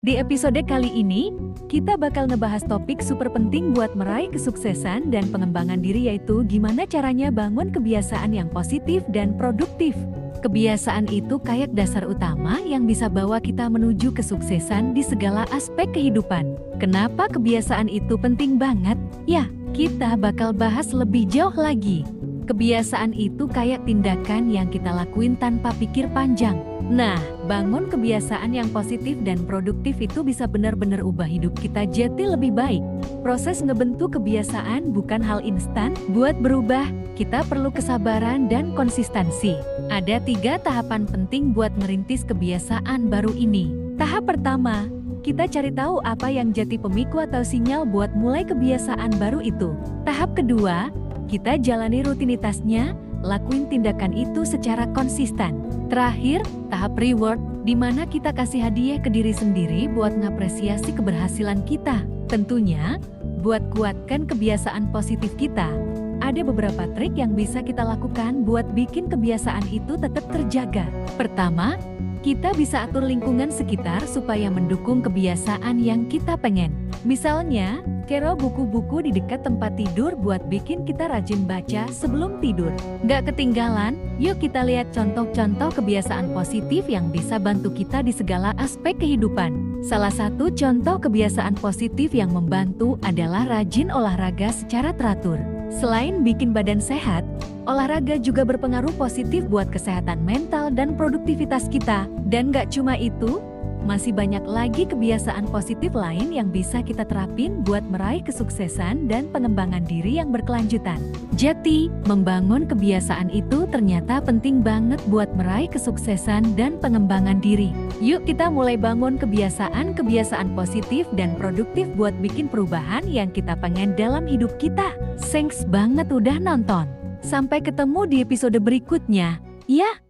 Di episode kali ini, kita bakal ngebahas topik super penting buat meraih kesuksesan dan pengembangan diri, yaitu gimana caranya bangun kebiasaan yang positif dan produktif. Kebiasaan itu kayak dasar utama yang bisa bawa kita menuju kesuksesan di segala aspek kehidupan. Kenapa kebiasaan itu penting banget? Ya, kita bakal bahas lebih jauh lagi. Kebiasaan itu kayak tindakan yang kita lakuin tanpa pikir panjang. Nah, bangun kebiasaan yang positif dan produktif itu bisa benar-benar ubah hidup kita jadi lebih baik. Proses ngebentuk kebiasaan bukan hal instan. Buat berubah, kita perlu kesabaran dan konsistensi. Ada 3 tahapan penting buat merintis kebiasaan baru ini. Tahap pertama, kita cari tahu apa yang jadi pemicu atau sinyal buat mulai kebiasaan baru itu. Tahap kedua, kita jalani rutinitasnya, lakuin tindakan itu secara konsisten. Terakhir, tahap reward, di mana kita kasih hadiah ke diri sendiri buat ngapresiasi keberhasilan kita. Tentunya, buat kuatkan kebiasaan positif kita, ada beberapa trik yang bisa kita lakukan buat bikin kebiasaan itu tetap terjaga. Pertama, kita bisa atur lingkungan sekitar supaya mendukung kebiasaan yang kita pengen. Misalnya, kero buku-buku di dekat tempat tidur buat bikin kita rajin baca sebelum tidur. Nggak ketinggalan, yuk kita lihat contoh-contoh kebiasaan positif yang bisa bantu kita di segala aspek kehidupan. Salah satu contoh kebiasaan positif yang membantu adalah rajin olahraga secara teratur. Selain bikin badan sehat, olahraga juga berpengaruh positif buat kesehatan mental dan produktivitas kita. Dan nggak cuma itu, masih banyak lagi kebiasaan positif lain yang bisa kita terapin buat meraih kesuksesan dan pengembangan diri yang berkelanjutan. Jadi, membangun kebiasaan itu ternyata penting banget buat meraih kesuksesan dan pengembangan diri. Yuk kita mulai bangun kebiasaan-kebiasaan positif dan produktif buat bikin perubahan yang kita pengen dalam hidup kita. Thanks banget udah nonton. Sampai ketemu di episode berikutnya, ya!